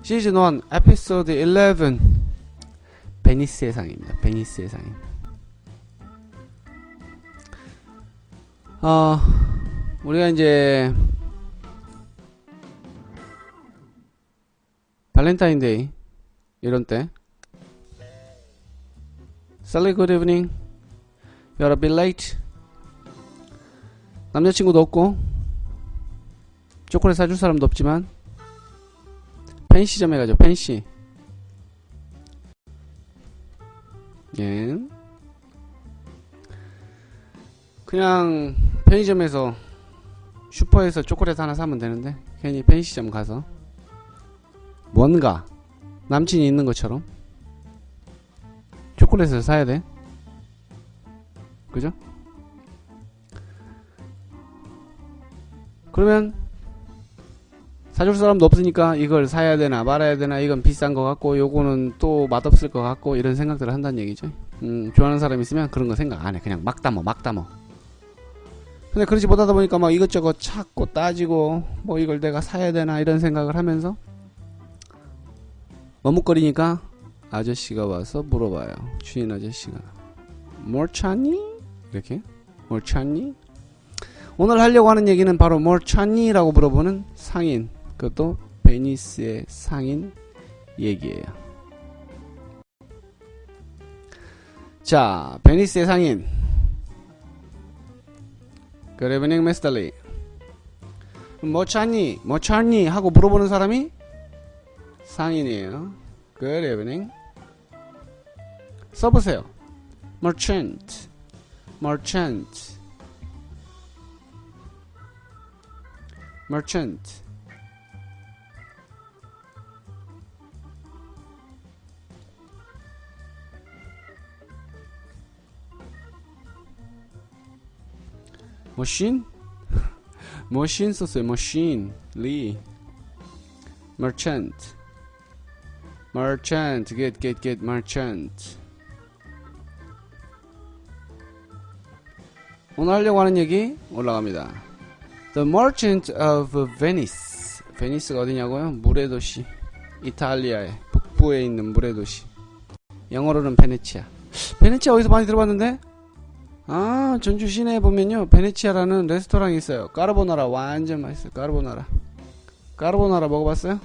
시즌 1 에피소드 11 베니스의 상입니다. 베니스의 상인. 우리가 이제 발렌타인데이 이런 때 Sally, good evening. You're a bit late. 남자친구도 없고 초콜릿 사줄 사람도 없지만 펜시점에 가죠. 펜시. 예. 그냥 편의점에서 슈퍼에서 초콜릿 하나 사면 되는데 괜히 펜시점 가서 뭔가 남친이 있는 것처럼 초콜릿을 사야 돼. 그죠? 그러면 사줄 사람도 없으니까 이걸 사야 되나 말아야 되나, 이건 비싼 것 같고 요거는 또 맛없을 것 같고, 이런 생각들을 한다는 얘기죠. 좋아하는 사람 있으면 그런 거 생각 안 해. 그냥 막 담어 근데 그러지 못하다 보니까 막 이것저것 찾고 따지고 뭐 이걸 내가 사야 되나 이런 생각을 하면서 머뭇거리니까 아저씨가 와서 물어봐요. 주인 아저씨가 뭘 찾니? 이렇게 뭘 찾니? 오늘 하려고 하는 얘기는 바로 뭘 찾니? 라고 물어보는 상인, 그것도 베니스의 상인 얘기예요. 자, 베니스의 상인. Good evening, Mr. Lee. 뭐 찾니? 뭐 찾니? 하고 물어보는 사람이 상인이에요. Good evening. 써보세요. Merchant. Merchant. Merchant. Machine? Machine 썼어요. Machine. Lee. Merchant. Merchant. Get. Merchant. 오늘 하려고 하는 얘기 올라갑니다. The Merchant of Venice. 베니스가 어디냐고요? 물의 도시. 이탈리아의 북부에 있는 물의 도시. 영어로는 베네치아. 베네치아 어디서 많이 들어봤는데? 아, 전주 시내에 보면요, 베네치아라는 레스토랑이 있어요. 까르보나라 완전 맛있어요. 까르보나라 먹어봤어요?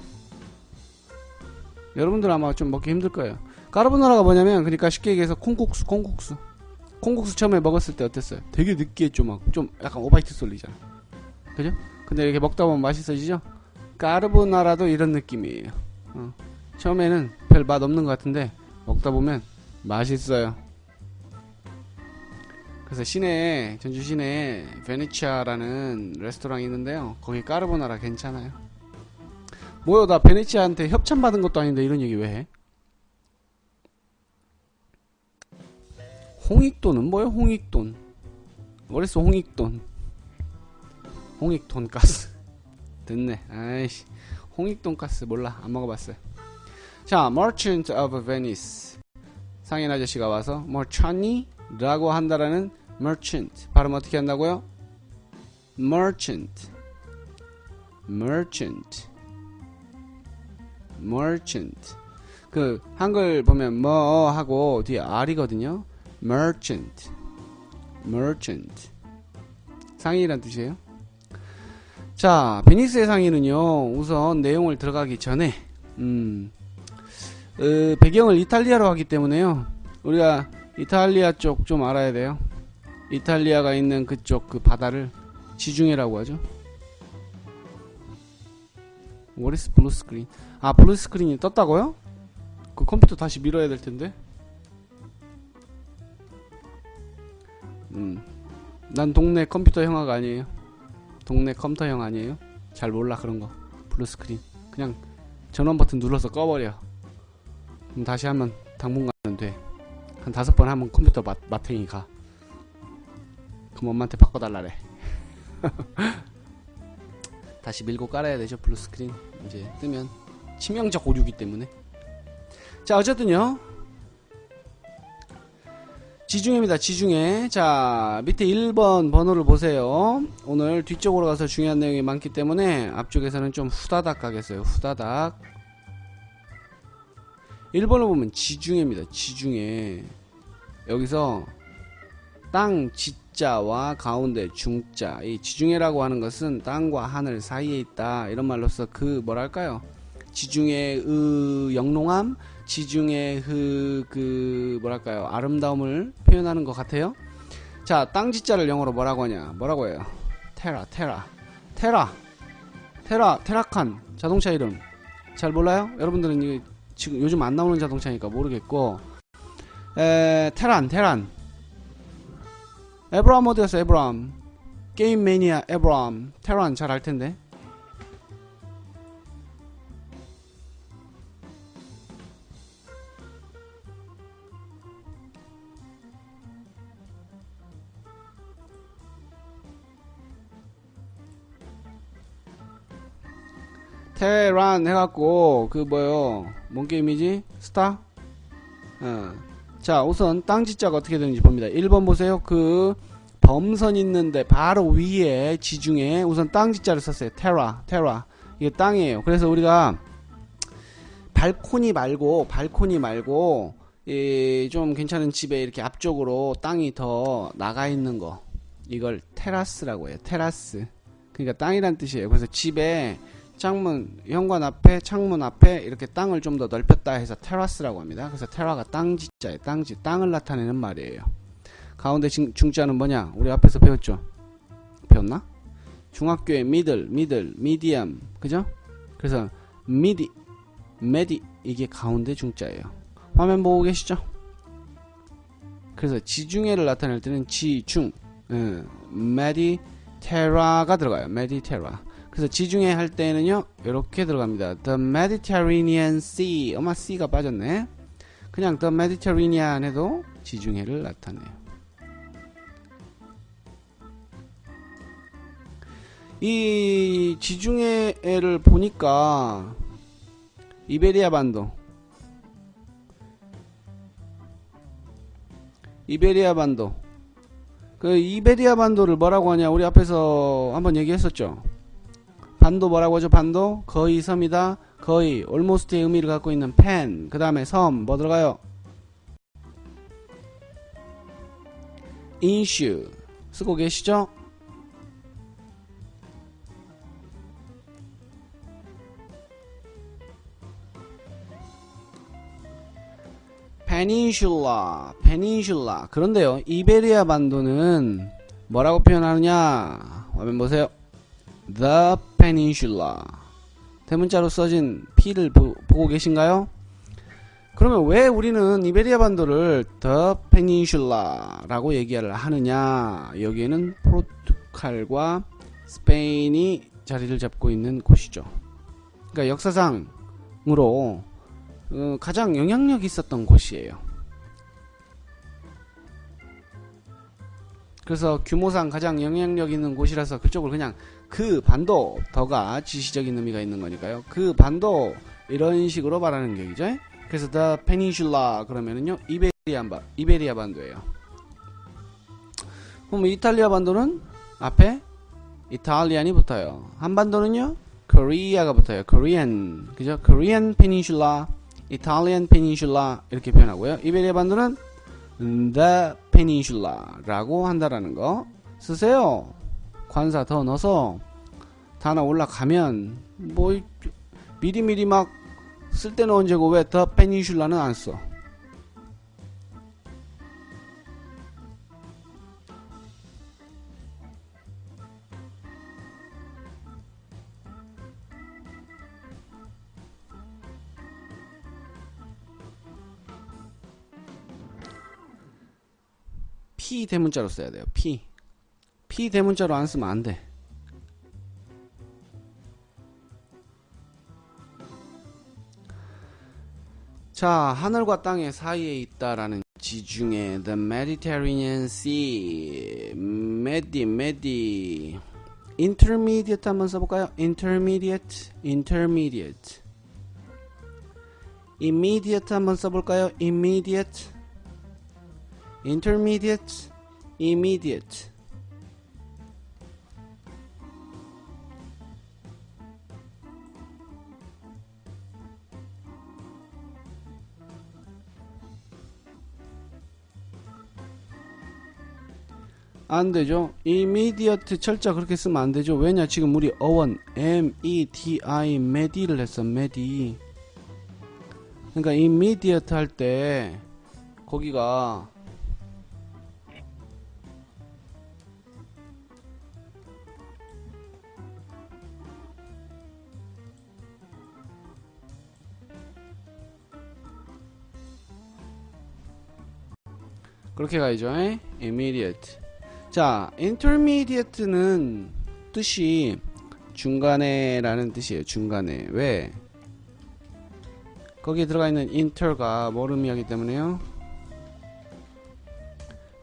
여러분들 아마 좀 먹기 힘들 거예요. 까르보나라가 뭐냐면, 그러니까 쉽게 얘기해서 콩국수 처음에 먹었을 때 어땠어요? 되게 느끼했죠. 막 좀 약간 오바이트 솔리잖아. 그죠? 근데 이렇게 먹다 보면 맛있어지죠? 까르보나라도 이런 느낌이에요. 처음에는 별 맛 없는 것 같은데 먹다 보면 맛있어요. 그래서 시내에, 전주 시내에 베네치아라는 레스토랑이 있는데요, 거기 까르보나라 괜찮아요. 뭐요, 나 베네치아한테 협찬 받은 것도 아닌데 이런 얘기 왜 해? 홍익돈은 뭐요? 홍익돈. 어렸어. 홍익돈 가스. 됐네. 아이씨, 홍익돈 가스 몰라, 안 먹어봤어요. 자, Merchant of Venice. 상인 아저씨가 와서 뭘 찾니? 라고 한다라는 Merchant. 발음 어떻게 한다고요? Merchant. 그 한글 보면 뭐 하고 뒤에 R이거든요. Merchant. 상인이란 뜻이에요. 자, 베니스의 상인은요, 우선 내용을 들어가기 전에 배경을 이탈리아로 하기 때문에요, 우리가 이탈리아 쪽 좀 알아야 돼요. 이탈리아가 있는 그쪽 그 바다를 지중해라고 하죠. What is blue screen? 아, 블루 스크린이 떴다고요? 그 컴퓨터 다시 밀어야 될 텐데. 난 동네 컴퓨터 형아가 아니에요. 동네 컴퓨터 형 아니에요. 잘 몰라 그런 거. 블루 스크린 그냥 전원 버튼 눌러서 꺼버려. 그럼 다시 하면 당분간은 돼. 한 5번 하면 컴퓨터 마탱이 가. 그럼 엄마한테 바꿔달라래. 다시 밀고 깔아야 되죠. 블루 스크린 이제 뜨면 치명적 오류기 때문에. 자, 어쨌든요, 지중해입니다. 지중해. 자, 밑에 1번 번호를 보세요. 오늘 뒤쪽으로 가서 중요한 내용이 많기 때문에 앞쪽에서는 좀 후다닥 가겠어요. 후다닥. 1번을 보면 지중해입니다. 지중해. 여기서 땅 지자와 가운데 중자, 이 지중해라고 하는 것은 땅과 하늘 사이에 있다 이런 말로써 그 뭐랄까요, 지중해의 영롱함, 지중해의 그 뭐랄까요, 아름다움을 표현하는 것 같아요. 자, 땅 지자를 영어로 뭐라고 하냐, 뭐라고 해요? 테라칸 자동차 이름 잘 몰라요? 여러분들은 이게 지금 요즘 안 나오는 자동차니까 모르겠고, 테란 에브라함 어디 갔어? 에브라함 게임 매니아 에브라함 테란 잘 알텐데. 테란 해갖고 그 뭐요, 뭔 게임이지? 스타? 자, 우선 땅 지자가 어떻게 되는지 봅니다. 1번 보세요. 그 범선 있는데 바로 위에 지중해 우선 땅 지자를 썼어요. 테라 이게 땅이에요. 그래서 우리가 발코니 말고 좀 괜찮은 집에 이렇게 앞쪽으로 땅이 더 나가 있는 거, 이걸 테라스라고 해요. 테라스. 그러니까 땅이란 뜻이에요. 그래서 집에 창문, 현관 앞에, 창문 앞에 이렇게 땅을 좀 더 넓혔다 해서 테라스라고 합니다. 그래서 테라가 땅 지자예요. 땅을 나타내는 말이에요. 가운데 중자는 뭐냐? 우리 앞에서 배웠죠? 배웠나? 중학교의 미디엄, 그죠? 그래서 메디 이게 가운데 중자예요. 화면 보고 계시죠? 그래서 지중해를 나타낼 때는 지중, 메디테라가 들어가요. 메디테라. 그래서 지중해 할 때는요 이렇게 들어갑니다. The Mediterranean Sea. 엄마 C가 빠졌네. 그냥 The Mediterranean 해도 지중해를 나타내요. 이 지중해를 보니까 이베리아 반도 그 이베리아 반도를 뭐라고 하냐, 우리 앞에서 한번 얘기했었죠. 반도 뭐라고 하죠? 반도 거의 섬이다. 거의 almost의 의미를 갖고 있는 펜, 그 다음에 섬 뭐 들어가요? 인슈 쓰고 계시죠? 페닌슐라. 그런데요, 이베리아 반도는 뭐라고 표현하느냐, 화면 보세요. The Peninsula. 대문자로 써진 P를 보고 계신가요? 그러면 왜 우리는 이베리아 반도를 The Peninsula라고 얘기를 하느냐? 여기에는 포르투갈과 스페인이 자리를 잡고 있는 곳이죠. 그러니까 역사상으로 가장 영향력이 있었던 곳이에요. 그래서 규모상 가장 영향력 있는 곳이라서 그쪽을 그냥 그 반도, 더가 지시적인 의미가 있는 거니까요. 그 반도 이런 식으로 말하는 얘기죠. 그래서 The Peninsula 그러면은요 이베리아 반도예요. 그럼 이탈리아 반도는 앞에 이탈리안이 붙어요. 한반도는요 코리아가 붙어요. Korean, 그죠? Korean Peninsula, Italian Peninsula 이렇게 표현하고요. 이베리아 반도는 The Peninsula라고 한다라는 거 쓰세요. 관사 더 넣어서 단어 올라가면 뭐 미리미리 막 쓸 때는 언제고 왜 The Peninsula는 안 써? P 대문자로 써야 돼요. P 대문자로 안 쓰면 안 돼. 자, 하늘과 땅의 사이에 있다라는 지중해, The Mediterranean Sea, Intermediate 한번 써볼까요? Intermediate. Immediate 한번 써볼까요? Immediate. Intermediate, Immediate. 안 되죠. immediate 철자 그렇게 쓰면 안 되죠. 왜냐 지금 우리 어원 MEDI 메디를 했어. 메디. 그러니까 immediate 할 때 거기가 그렇게 가야죠. immediate. 자, intermediate는 뜻이 중간에 라는 뜻이에요. 중간에. 왜? 거기에 들어가 있는 inter가 뭘 의미하기 때문에요?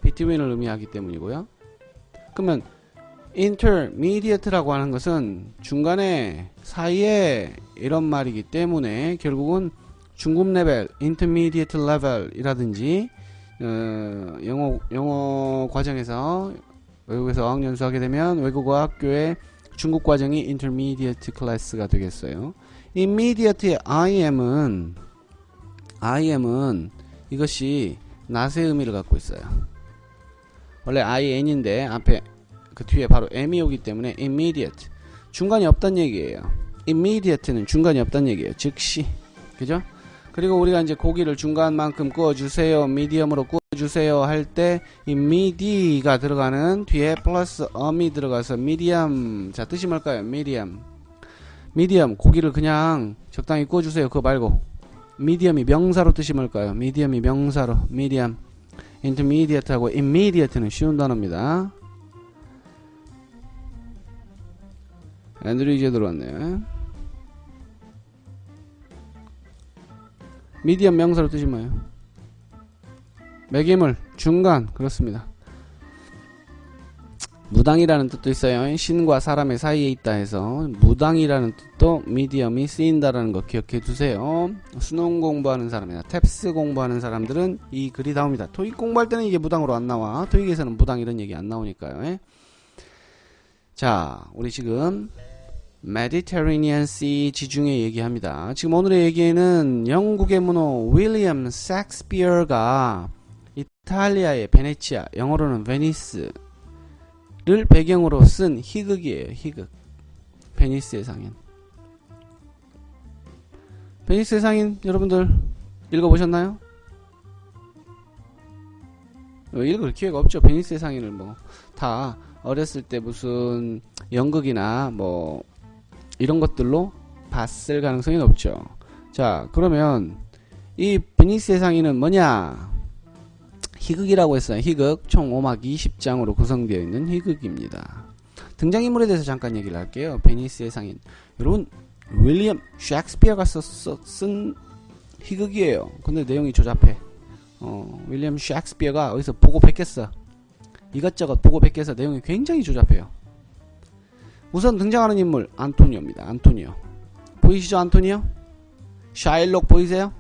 between을 의미하기 때문이고요. 그러면 intermediate라고 하는 것은 중간에 사이에 이런 말이기 때문에 결국은 중급 레벨, intermediate level 이라든지 영어 과정에서 외국에서 어학연수 하게 되면 외국어 학교의 중급 과정이 intermediate class가 되겠어요. immediate의 IM은 이것이 낫의 의미를 갖고 있어요. 원래 IN인데 앞에 그 뒤에 바로 M이 오기 때문에 immediate 중간이 없단 얘기예요. immediate는 중간이 없단 얘기예요. 즉시. 그죠? 그리고 우리가 이제 고기를 중간만큼 구워주세요, 미디엄으로 구워주세요 할 때 이 미디가 들어가는 뒤에 플러스 엄이 들어가서 미디엄. 자, 뜻이 뭘까요? 미디엄. 고기를 그냥 적당히 구워주세요. 그거 말고 미디엄이 명사로 뜻이 뭘까요? 미디엄이 명사로 미디엄. 인터미디어트하고 immediate는 쉬운 단어입니다. 앤드류 이제 들어왔네요. 미디엄 명사로 뜻이 뭐예요? 매개물, 중간. 그렇습니다. 무당이라는 뜻도 있어요. 신과 사람의 사이에 있다 해서 무당이라는 뜻도 미디엄이 쓰인다라는 거 기억해 두세요. 수능 공부하는 사람이나 탭스 공부하는 사람들은 이 글이 나옵니다. 토익 공부할 때는 이게 무당으로 안 나와. 토익에서는 무당 이런 얘기 안 나오니까요. 자, 우리 지금 Mediterranean Sea 지중해 얘기합니다. 지금 오늘의 얘기에는 영국의 문호 윌리엄 셰익스피어가 이탈리아의 베네치아, 영어로는 베니스를 배경으로 쓴 희극이에요. 희극. 베니스의 상인. 베니스의 상인 여러분들 읽어보셨나요? 읽을 기회가 없죠. 베니스의 상인을 뭐 다 어렸을 때 무슨 연극이나 뭐 이런 것들로 봤을 가능성이 높죠. 자, 그러면 이 베니스의 상인은 뭐냐? 희극이라고 했어요. 희극. 총 5막 20장으로 구성되어 있는 희극입니다. 등장인물에 대해서 잠깐 얘기를 할게요. 베니스의 상인. 여러분, 윌리엄 셰익스피어가 쓴 희극이에요. 근데 내용이 조잡해. 윌리엄 셰익스피어가 어디서 보고 뺏겼어. 이것저것 보고 뺏겨서 내용이 굉장히 조잡해요. 우선 등장하는 인물 안토니오입니다. 안토니오. 보이시죠? 안토니오? 샤일록 보이세요?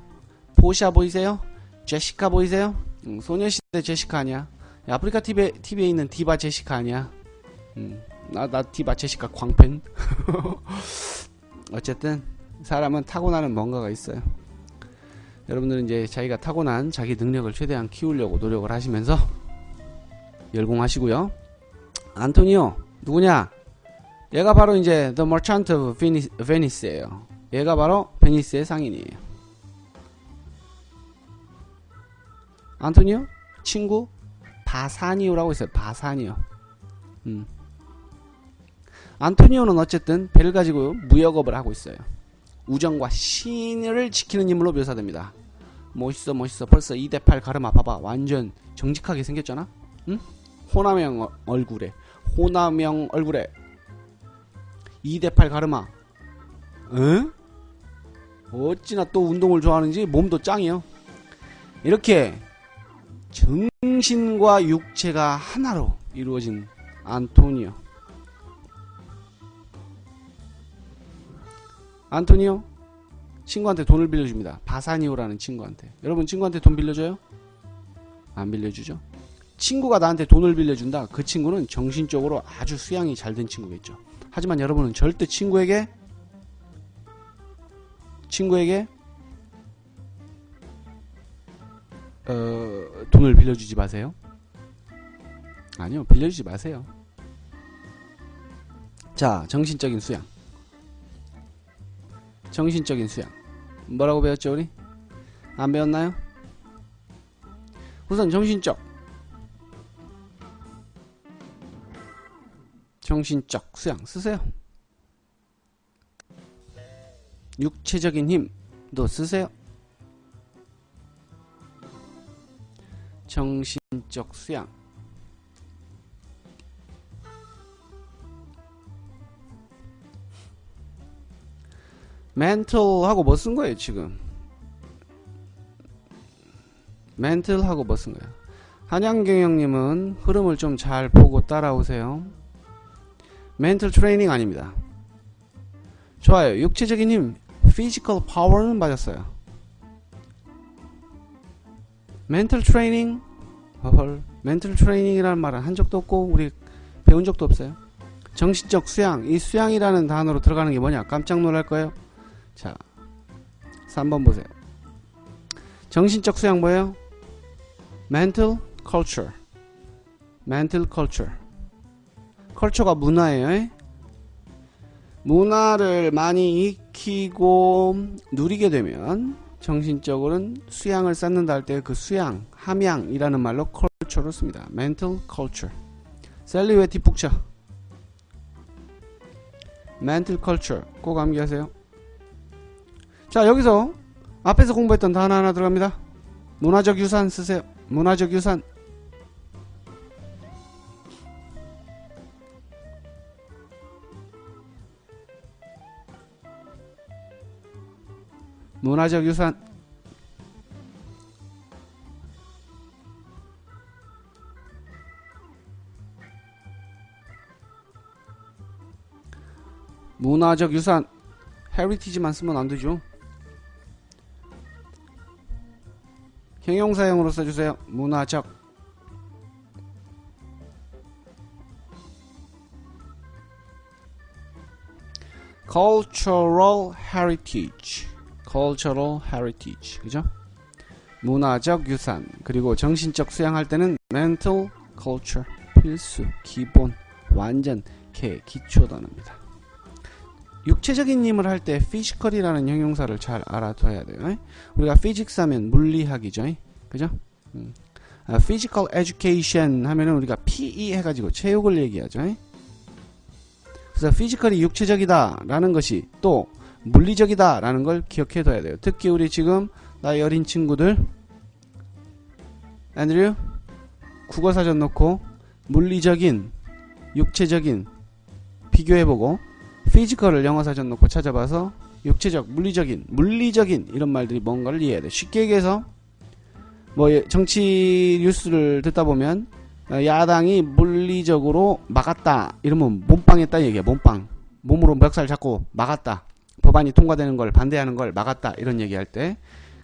포샤 보이세요? 제시카 보이세요? 소녀시대 제시카 아니야? 아프리카 TV에 있는 디바 제시카 아니야? 나 디바 제시카 광팬. 어쨌든 사람은 타고나는 뭔가가 있어요. 여러분들은 이제 자기가 타고난 자기 능력을 최대한 키우려고 노력을 하시면서 열공하시고요. 안토니오 누구냐? 얘가 바로 이제 The Merchant of Venice예요. 얘가 바로 베니스의 상인이에요. 안토니오 친구 바사니오라고 있어요. 바사니오. 안토니오는 어쨌든 배를 가지고 무역업을 하고 있어요. 우정과 신을 지키는 인물로 묘사됩니다. 멋있어. 벌써 2대8 가르마 봐봐. 완전 정직하게 생겼잖아. 응? 호남형 얼굴에 2대8 가르마. 응? 어찌나 또 운동을 좋아하는지 몸도 짱이요. 이렇게 정신과 육체가 하나로 이루어진 안토니오. 안토니오 친구한테 돈을 빌려줍니다. 바사니오라는 친구한테. 여러분 친구한테 돈 빌려줘요? 안 빌려주죠? 친구가 나한테 돈을 빌려준다. 그 친구는 정신적으로 아주 수양이 잘 된 친구겠죠. 하지만 여러분은 절대 친구에게 돈을 빌려주지 마세요. 아니요, 빌려주지 마세요. 자, 정신적인 수양. 정신적인 수양. 뭐라고 배웠죠, 우리? 안 배웠나요? 우선 정신적 수양 쓰세요. 육체적인 힘도 쓰세요. 정신적 수양. mental하고 뭐 쓴 거예요, 지금? mental하고 뭐 쓴 거예요? 한양경영님은 흐름을 좀 잘 보고 따라오세요. mental training 아닙니다. 좋아요. 육체적인 힘, physical power는 맞았어요. mental training, mental training이라는 말은 한 적도 없고 우리 배운 적도 없어요. 정신적 수양, 이 수양이라는 단어로 들어가는 게 뭐냐? 깜짝 놀랄 거예요. 자, 3번 보세요. 정신적 수양 뭐예요? mental culture. mental culture. culture가 문화예요. 문화를 많이 익히고 누리게 되면 정신적으로는 수양을 쌓는다 할 때 그 수양, 함양이라는 말로 culture를 씁니다. mental culture. 셀리 왜 뒷북쳐? mental culture 꼭 암기하세요. 자, 여기서 앞에서 공부했던 단어 하나 들어갑니다. 문화적 유산 쓰세요. 문화적 유산. 문화적 유산. 문화적 유산. 헤리티지만 쓰면 안 되죠. 형용사형으로 써주세요. 문화적. cultural heritage. cultural heritage. 그죠? 문화적 유산. 그리고 정신적 수양할 때는 mental culture. 필수, 기본, 완전, 기초 단어입니다. 육체적인 힘을 할 때 physical이라는 형용사를 잘 알아둬야 돼요. 우리가 physics 하면 물리학이죠. 그죠? physical education 하면은 우리가 PE 해가지고 체육을 얘기하죠. 그래서 physical이 육체적이다 라는 것이 또 물리적이다 라는 걸 기억해 둬야 돼요. 특히 우리 지금 나이 어린 친구들, 앤드류 국어사전 놓고 물리적인, 육체적인 비교해보고 피지컬을 영어사전 놓고 찾아봐서 육체적, 물리적인 이런 말들이 뭔가를 이해해야 돼. 쉽게 얘기해서 뭐 정치 뉴스를 듣다 보면 야당이 물리적으로 막았다 이러면 몸빵했다 얘기야. 몸빵. 몸으로 멱살 잡고 막았다. 법안이 통과되는 걸 반대하는 걸 막았다 이런 얘기할 때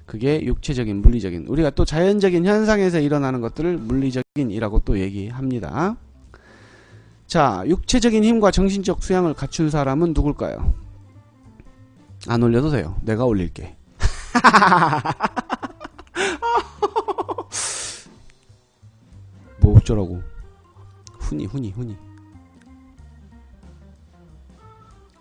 그게 육체적인, 물리적인. 우리가 또 자연적인 현상에서 일어나는 것들을 물리적인이라고 또 얘기합니다. 자, 육체적인 힘과 정신적 수양을 갖춘 사람은 누굴까요? 안 올려도 돼요. 내가 올릴게. 뭐 어쩌라고. 훈이.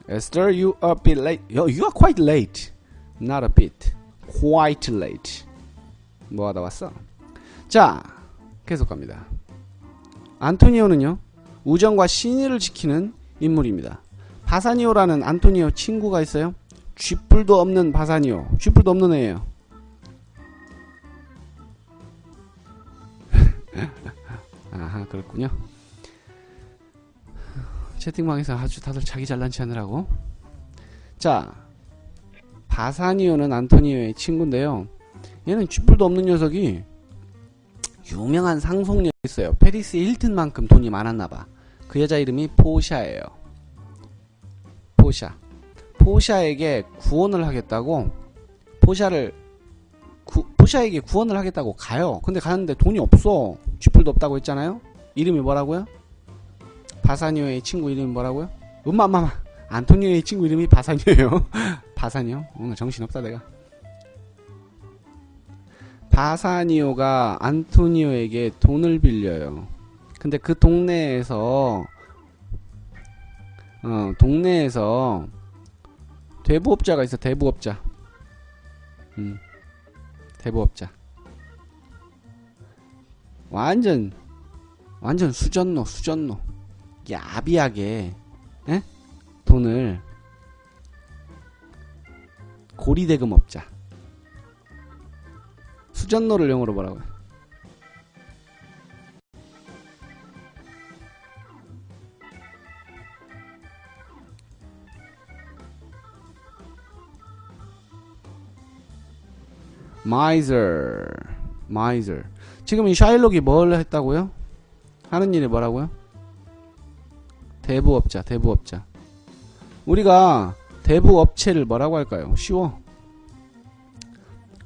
Esther, you are a bit late. You are quite late. Not a bit. Quite late. 뭐 하다 왔어? 자, 계속 갑니다. 안토니오는요, 우정과 신의를 지키는 인물입니다. 바사니오라는 안토니오 친구가 있어요. 쥐뿔도 없는 바사니오. 쥐뿔도 없는 애예요. 아하, 그렇군요. 채팅방에서 아주 다들 자기 잘난 체 하느라고. 자, 바사니오는 안토니오의 친구인데요. 얘는 쥐뿔도 없는 녀석이 유명한 상속녀 있어요. 페리스 힐튼만큼 돈이 많았나봐. 그 여자 이름이 포샤예요. 포샤에게 구원을 하겠다고 포샤에게 구원을 하겠다고 가요. 근데 가는데 돈이 없어. 쥐뿔도 없다고 했잖아요. 이름이 뭐라고요? 바사니오의 친구 이름이 뭐라고요? 엄마 안토니오의 친구 이름이 바사니오예요. 바사니오? 오늘 정신없다 내가. 바사니오가 안토니오에게 돈을 빌려요. 근데 그 동네에서 동네에서 대부업자가 있어. 대부업자. 대부업자. 완전 수전노. 야비하게 에? 돈을 고리대금업자. 수전노를 영어로 뭐라고요? miser. 지금 이 샤일록이 뭘 했다고요? 하는 일이 뭐라고요? 대부업자. 우리가 대부업체를 뭐라고 할까요? 쉬워.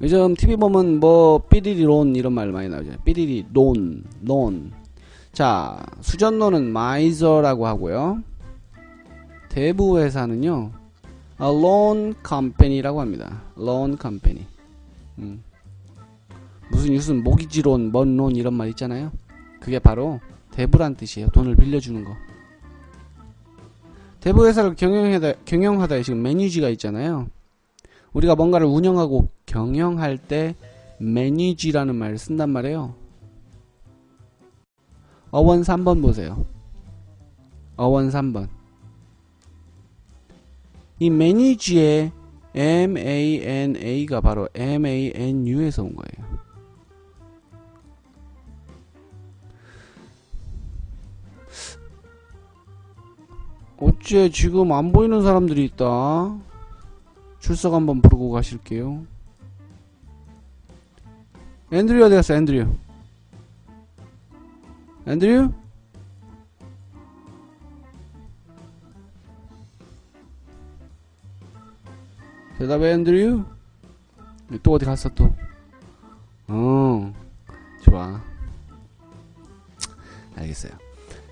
요즘 TV 보면 뭐 삐리리 론 이런 말 많이 나오죠. 삐리리 론. 자, 수전론은 miser라고 하고요. 대부회사는요, loan company라고 합니다. loan company. 무슨 모기지론, 먼론 이런 말 있잖아요. 그게 바로 대부란 뜻이에요. 돈을 빌려주는 거. 대부회사를 경영하다에 지금 매니지가 있잖아요. 우리가 뭔가를 운영하고 경영할 때 매니지라는 말을 쓴단 말이에요. 어원 3번 보세요. 어원 3번. 이 매니지의 MANA가 바로 MANU에서 온 거예요. 어째 지금 안 보이는 사람들이 있다. 출석 한번 부르고 가실게요. 앤드류 어디 갔어? 앤드류? 대답해. 앤드류? 또 어디 갔어 또? 좋아. 알겠어요.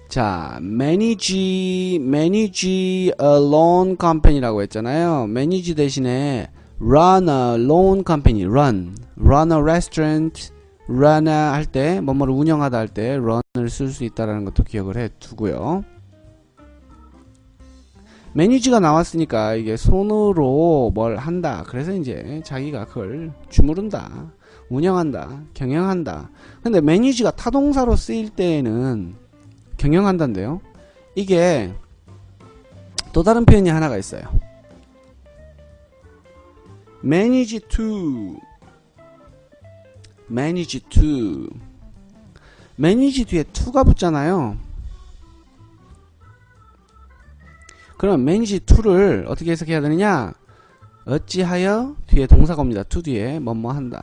자, manage a loan company라고 했잖아요. manage 대신에 run a loan company, run a restaurant, run 할 때, 뭐뭐를 운영하다 할 때 run을 쓸 수 있다라는 것도 기억을 해 두고요. manage가 나왔으니까 이게 손으로 뭘 한다. 그래서 이제 자기가 그걸 주무른다, 운영한다, 경영한다. 근데 manage가 타동사로 쓰일 때에는 경영한다인데요. 이게 또 다른 표현이 하나가 있어요. manage 뒤에 to가 붙잖아요. 그럼 manage to를 어떻게 해석해야 되느냐? 어찌하여 뒤에 동사가 옵니다. to 뒤에 뭐뭐 한다.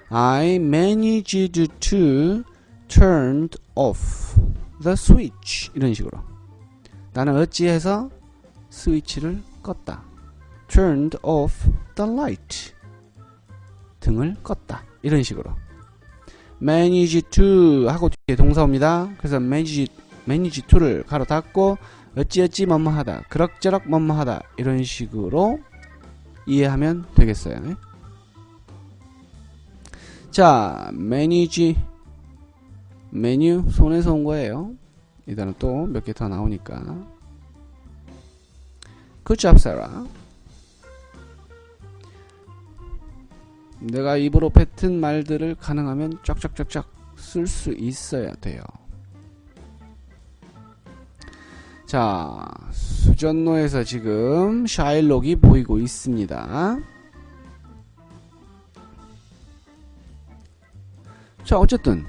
I managed to turn off the switch. 이런 식으로. 나는 어찌해서 스위치를 껐다. turned off the light. 등을 껐다. 이런 식으로. manage to 하고 뒤에 동사 옵니다. 그래서 manage to를 가로 닫고 어찌어찌 뭐뭐 하다. 그럭저럭 뭐뭐 하다. 이런 식으로 이해하면 되겠어요. 자, manage 메뉴 손에서 온 거예요. 이 단어 또 몇 개 더 나오니까. Good job, Sarah. 내가 입으로 뱉은 말들을 가능하면 쫙쫙쫙쫙 쓸 수 있어야 돼요. 자, 수전노에서 지금 샤일록이 보이고 있습니다. 자, 어쨌든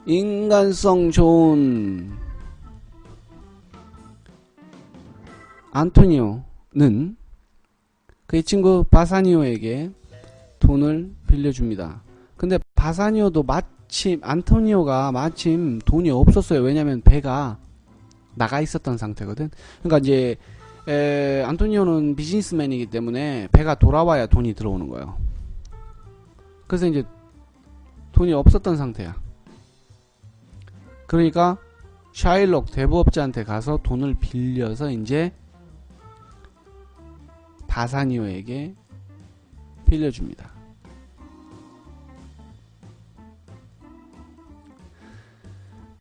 인간성 좋은 안토니오는 그의 친구 바사니오에게 돈을 빌려줍니다. 근데 바사니오도 안토니오가 마침 돈이 없었어요. 왜냐면 배가 나가 있었던 상태거든. 그러니까 이제 안토니오는 비즈니스맨이기 때문에 배가 돌아와야 돈이 들어오는 거예요. 그래서 이제 돈이 없었던 상태야. 그러니까 샤일록 대부업자한테 가서 돈을 빌려서 이제 바사니오에게 빌려줍니다.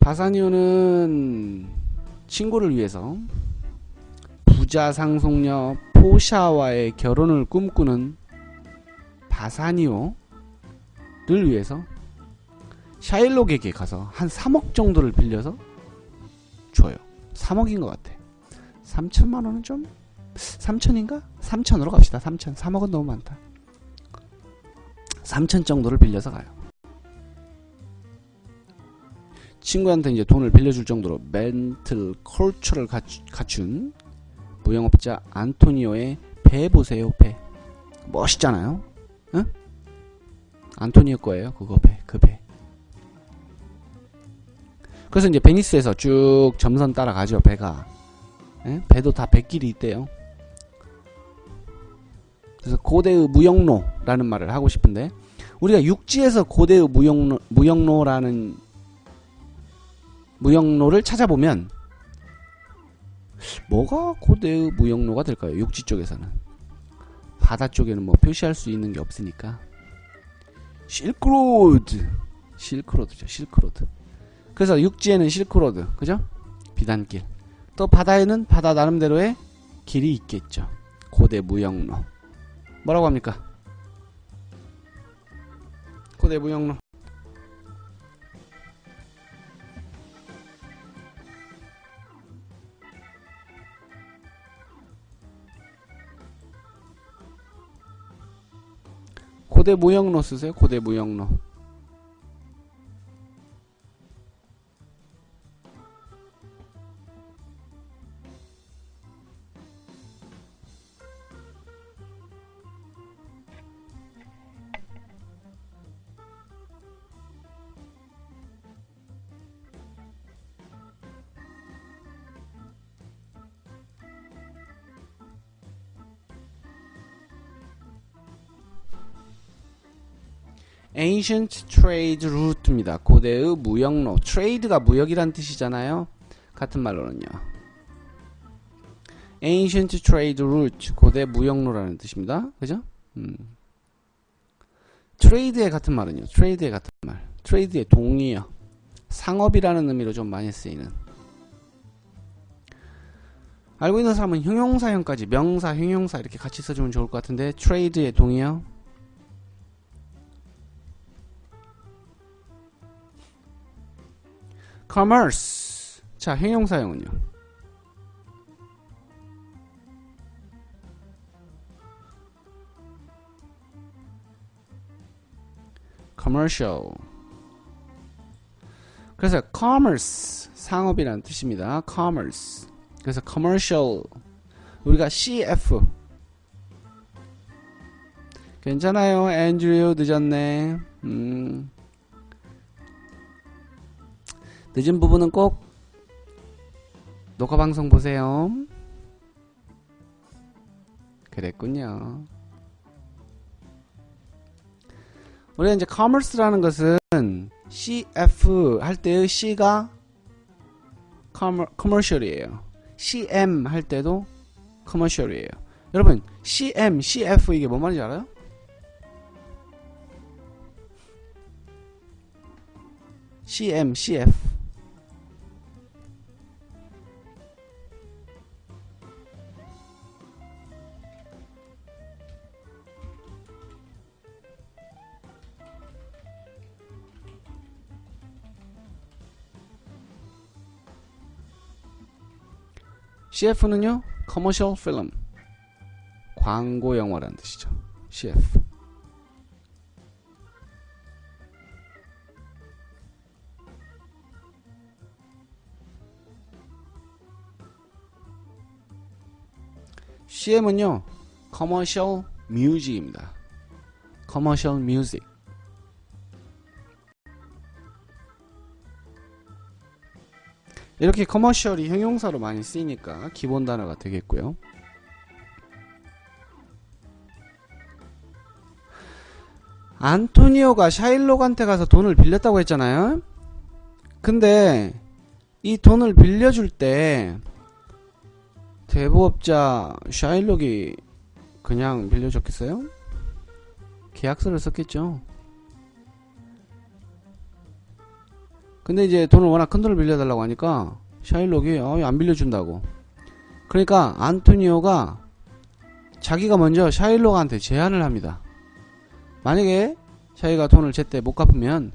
바사니오는 친구를 위해서 부자 상속녀 포샤와의 결혼을 꿈꾸는 바사니오를 위해서 샤일록에게 가서 한 3억 정도를 빌려서 줘요. 3억인 것 같아. 3천만원은 좀 3천인가? 3천으로 갑시다. 3천. 3억은 너무 많다. 3천 정도를 빌려서 가요. 친구한테 이제 돈을 빌려줄 정도로 멘틀 컬처를 갖춘 무형업자 안토니오의 배 보세요. 배 멋있잖아요. 응? 안토니오 거예요. 그거 배. 그 배. 그래서 이제 베니스에서 쭉 점선 따라가죠. 배가. 예? 배도 다 배길이 있대요. 그래서 고대의 무역로라는 말을 하고 싶은데, 우리가 육지에서 고대의 무역로라는 무역로를 찾아보면 뭐가 고대의 무역로가 될까요? 육지 쪽에서는. 바다 쪽에는 뭐 표시할 수 있는 게 없으니까. 실크로드. 실크로드죠. 실크로드. 그래서 육지에는 실크로드. 그죠? 비단길. 또 바다에는 바다 나름대로의 길이 있겠죠. 고대 무역로. 뭐라고 합니까? 고대 무역로. 고대 무역로 쓰세요. 고대 무역로. Ancient Trade Route입니다. 고대의 무역로. Trade가 무역이란 뜻이잖아요. 같은 말로는요. Ancient Trade Route. 고대 무역로라는 뜻입니다. 그죠? Trade의 같은 말은요. Trade의 같은 말. Trade의 동의어. 상업이라는 의미로 좀 많이 쓰이는. 알고 있는 사람은 형용사형까지 명사, 형용사 이렇게 같이 써주면 좋을 것 같은데, Trade의 동의어. commerce. 자, 형용사형은요. commercial. 그래서 commerce, 상업이라는 뜻입니다. commerce. 그래서 commercial. 우리가 CF. 괜찮아요. 앤드류 늦었네. 늦은 부분은 꼭 녹화방송 보세요. 그랬군요. 우리가 이제 commerce라는 것은 CF 할 때의 C가 commercial이에요. CM 할 때도 commercial이에요. 여러분, CM, CF 이게 뭔 말인지 알아요? CM, CF. CF는요, commercial film. 광고 영화라는 뜻이죠. CF. CM은요, commercial music입니다. commercial music. 이렇게 commercial이 형용사로 많이 쓰이니까 기본 단어가 되겠고요. 안토니오가 샤일록한테 가서 돈을 빌렸다고 했잖아요. 근데 이 돈을 빌려줄 때 대부업자 샤일록이 그냥 빌려줬겠어요? 계약서를 썼겠죠. 근데 이제 돈을 워낙 큰 돈을 빌려달라고 하니까 샤일록이 안 빌려준다고. 그러니까 안토니오가 자기가 먼저 샤일록한테 제안을 합니다. 만약에 자기가 돈을 제때 못 갚으면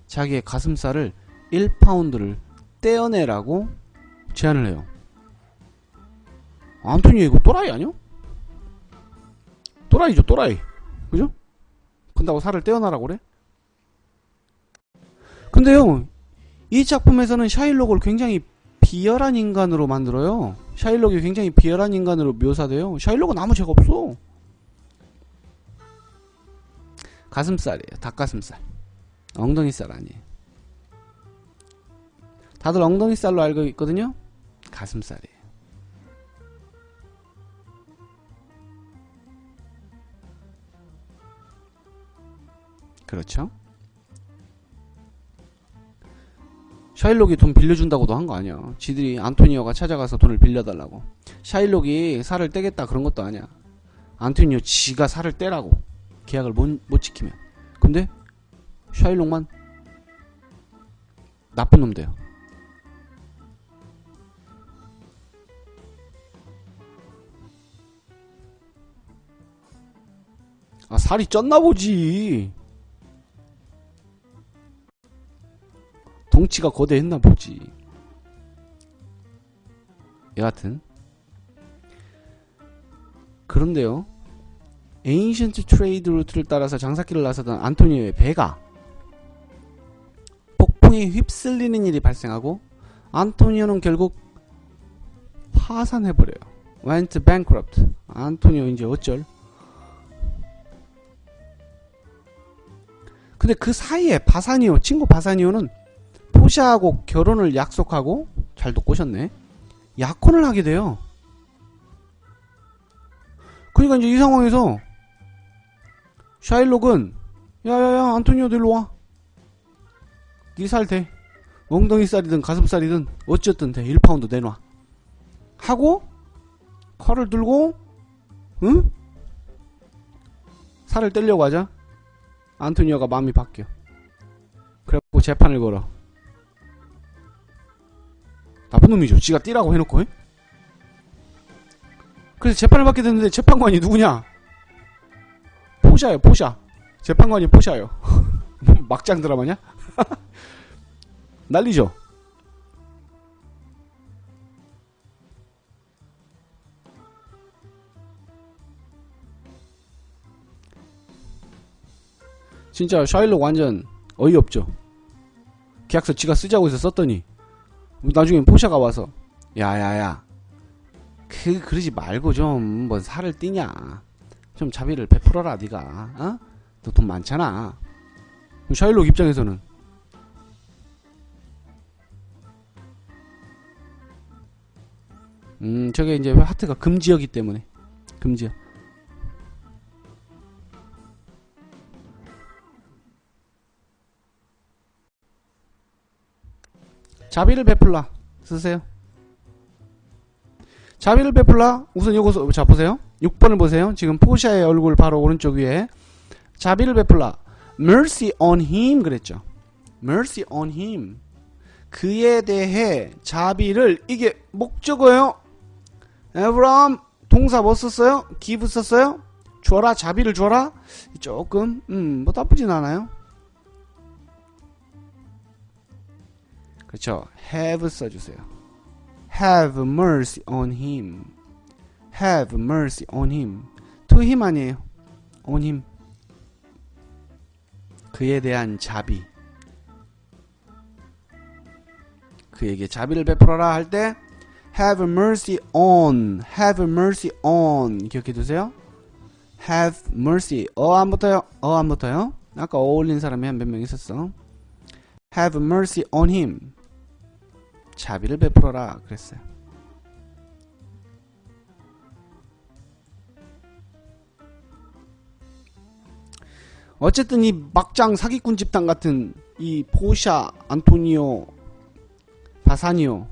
자기의 가슴살을 1파운드를 떼어내라고 제안을 해요. 안토니오 이거 또라이 아니요? 또라이죠, 또라이. 그죠? 근다고 살을 떼어나라고 그래? 근데요, 이 작품에서는 샤일록을 굉장히 비열한 인간으로 만들어요. 샤일록이 굉장히 비열한 인간으로 묘사돼요. 샤일록은 아무 죄가 없어. 가슴살이에요. 닭가슴살. 엉덩이살 아니에요. 다들 엉덩이살로 알고 있거든요. 가슴살이에요. 그렇죠? 샤일록이 돈 빌려준다고도 한 거 아니야. 지들이 안토니오가 찾아가서 돈을 빌려달라고. 샤일록이 살을 떼겠다 그런 것도 아니야. 안토니오 지가 살을 떼라고. 계약을 못 지키면. 근데 샤일록만 나쁜 놈 돼요. 살이 쪘나 보지. 덩치가 거대했나 보지. 여하튼 그런데요, 에인션트 트레이드 루트를 따라서 장사길을 나서던 안토니오의 배가 폭풍에 휩쓸리는 일이 발생하고 안토니오는 결국 파산해버려요. went bankrupt. 안토니오 이제 어쩔. 근데 그 사이에 바사니오, 친구 바사니오는 포샤하고 결혼을 약속하고, 잘도 꼬셨네, 약혼을 하게 돼요. 그러니까 이제 이 상황에서 샤일록은 야야야 안토니오 일로 와. 네 살 돼. 엉덩이 살이든 가슴 살이든 어쨌든 돼. 1파운드 내놔. 하고 칼을 들고 응? 살을 떼려고 하자 안토니오가 마음이 바뀌어. 그래갖고 재판을 걸어. 나쁜 놈이죠. 지가 띠라고 해놓고. 그래서 재판을 받게 됐는데 재판관이 누구냐? 포샤예요. 포샤. 재판관이 포샤예요. 막장 드라마냐? 난리죠. 진짜 샤일록 완전 어이없죠. 계약서 지가 쓰자고 해서 썼더니 나중에 포샤가 와서 야야야 그러지 말고 좀 뭐 살을 띠냐, 좀 자비를 베풀어라 네가. 어? 너 돈 많잖아. 샤일록 입장에서는 저게 이제 하트가 금지어기 때문에 금지어. 자비를 베풀라 쓰세요. 자비를 베풀라. 우선 요거 자 보세요. 6번을 보세요. 지금 포샤의 얼굴 바로 오른쪽 위에 자비를 베풀라. mercy on him 그랬죠. mercy on him. 그에 대해 자비를, 이게 목적어예요. 에브람 동사 뭐 썼어요? give 썼어요? 줘라, 자비를 줘라. 조금 뭐 나쁘진 않아요. 그렇죠. have 써주세요. have mercy on him. have mercy on him. to him 아니에요. on him. 그에 대한 자비. 그에게 자비를 베풀어라 할 때 have mercy on. have mercy on. 기억해 두세요. have mercy. 안 붙어요. 안 붙어요. 아까 어울린 사람이 한 몇 명 있었어. have mercy on him. 자비를 베풀어라 그랬어요. 어쨌든 이 막장 사기꾼 집단 같은 이 포샤, 안토니오, 바사니오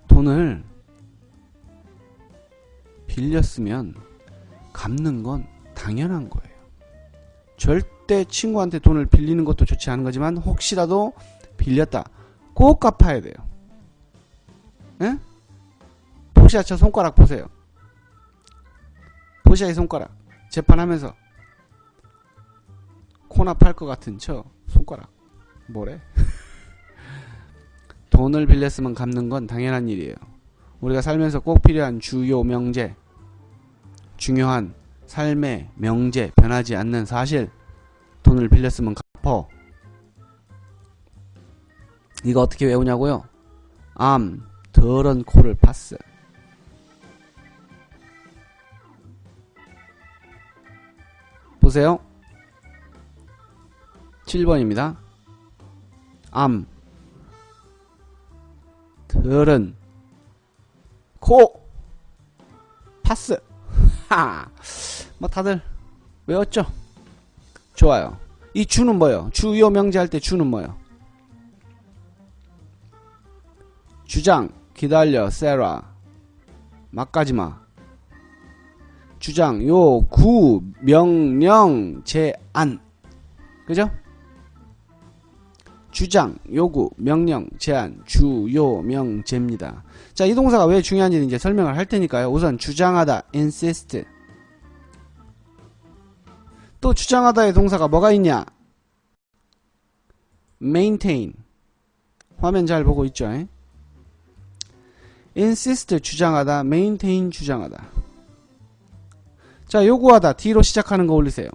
돈을 빌렸으면 갚는 건 당연한 거예요. 절대 친구한테 돈을 빌리는 것도 좋지 않은 거지만 혹시라도 빌렸다 꼭 갚아야 돼요. 에? 보시아 저 손가락 보세요. 보시아의 손가락 재판하면서 코납할 것 같은 저 손가락 뭐래? 돈을 빌렸으면 갚는 건 당연한 일이에요. 우리가 살면서 꼭 필요한 주요 명제, 중요한 삶의 명제, 변하지 않는 사실, 돈을 빌렸으면 갚어. 이거 어떻게 외우냐고요? 암, 더러운 코를 파스. 보세요. 7번입니다. 암, 더러운 코 파스. 하. 뭐 다들 외웠죠? 좋아요. 이 주는 뭐예요? 주요 명제 할 때 주는 뭐예요? 주장, 기다려, 세라, 막가지마. 주장, 요구, 명령, 제안. 그죠? 주장, 요구, 명령, 제안, 주요, 명제입니다. 자, 이 동사가 왜 중요한지 이제 설명을 할 테니까요. 우선 주장하다, insist. 또 주장하다의 동사가 뭐가 있냐? maintain. 화면 잘 보고 있죠? insist 주장하다, maintain 주장하다. 자, 요구하다, D로 시작하는 거 올리세요.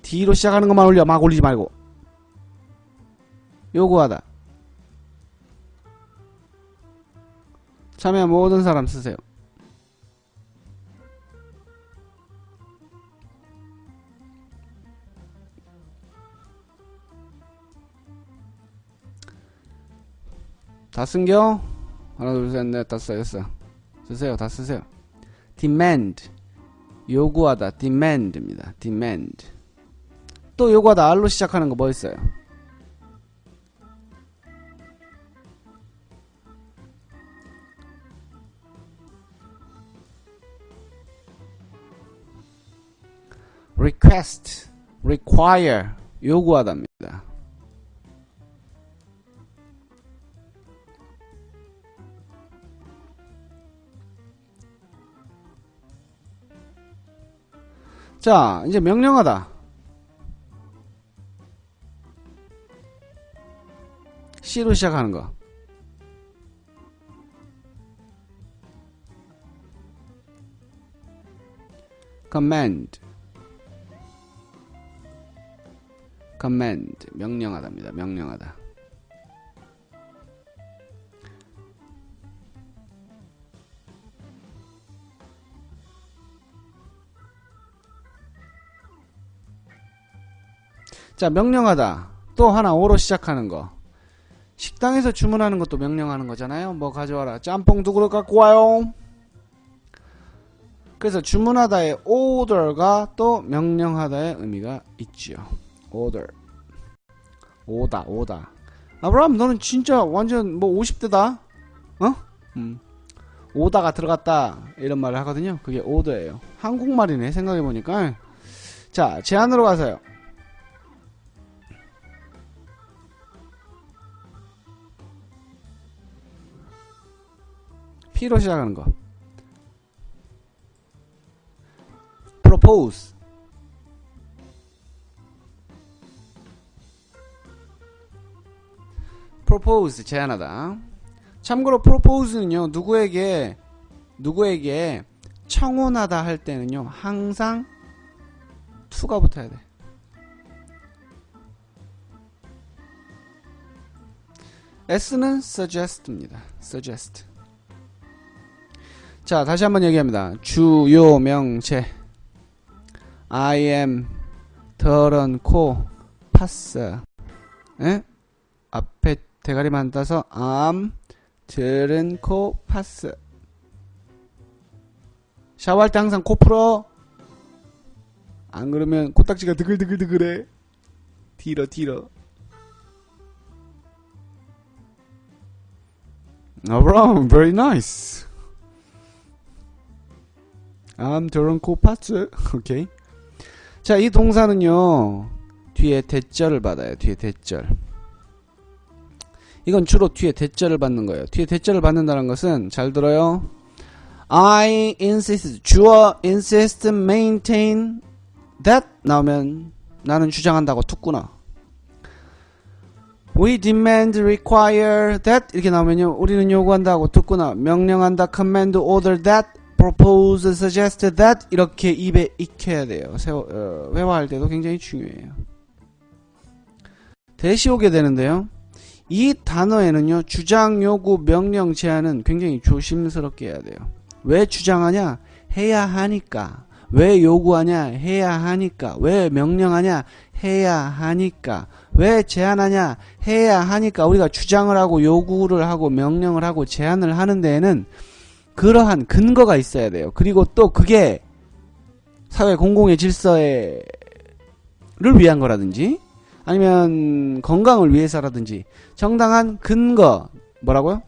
D로 시작하는 것만 올려. 막 올리지 말고. 요구하다. 참여한 모든 사람 쓰세요. 다 쓴겨? 하나 둘 셋 넷 다섯 여섯. 쓰세요. 다 쓰세요. demand 요구하다 demand입니다. demand. 또 요구하다 R로 시작하는 거 뭐 있어요? request, require 요구하다입니다. 자, 이제 명령하다. C로 시작하는 거. command. command. 명령하다입니다. 명령하다. 자, 명령하다. 또 하나 O로 시작하는 거. 식당에서 주문하는 것도 명령하는 거잖아요. 뭐 가져와라. 짬뽕 두 그릇 갖고 와요. 그래서 주문하다의 order가 또 명령하다의 의미가 있지요. order. 오다. 아브라함 너는 진짜 완전 뭐 50대다? 어? 오다가 들어갔다. 이런 말을 하거든요. 그게 order예요. 한국말이네. 생각해보니까. 자, 제안으로 가서요. P로 시작하는 거. propose. propose 제안하다. 참고로 propose는요. 누구에게 청혼하다 할 때는요. 항상 to가 붙어야 돼. S는 suggest입니다. suggest. 자, 다시 한번 얘기합니다. 주요 명체. I am 더런 코 파스. 에? 앞에 대가리만 따서 am 들은 코 파스. 샤워할 때 항상 코 풀어. 안 그러면 코딱지가 드글드글드글해. 뒤로. Alright, very nice. am 들은 코 파스. 오케이. 자, 이 동사는요. 뒤에 대절을 받아요. 뒤에 대절. 이건 주로 뒤에 대절을 받는 거예요. 뒤에 대절을 받는다는 것은 잘 들어요. I insist, 주어 insist, maintain that 나오면 나는 주장한다고 툭구나. We demand, require that 이렇게 나오면요. 우리는 요구한다고 툭구나. 명령한다, command, order that, propose, suggest that 이렇게 입에 익혀야 돼요. 회화할 때도 굉장히 중요해요. 대시 오게 되는데요. 이 단어에는요. 주장, 요구, 명령, 제안은 굉장히 조심스럽게 해야 돼요. 왜 주장하냐? 해야 하니까. 왜 요구하냐? 해야 하니까. 왜 명령하냐? 해야 하니까. 왜 제안하냐? 해야 하니까. 우리가 주장을 하고 요구를 하고 명령을 하고 제안을 하는 데에는 그러한 근거가 있어야 돼요. 그리고 또 그게 사회 공공의 질서를 위한 거라든지 아니면 건강을 위해서라든지 정당한 근거. 뭐라고요?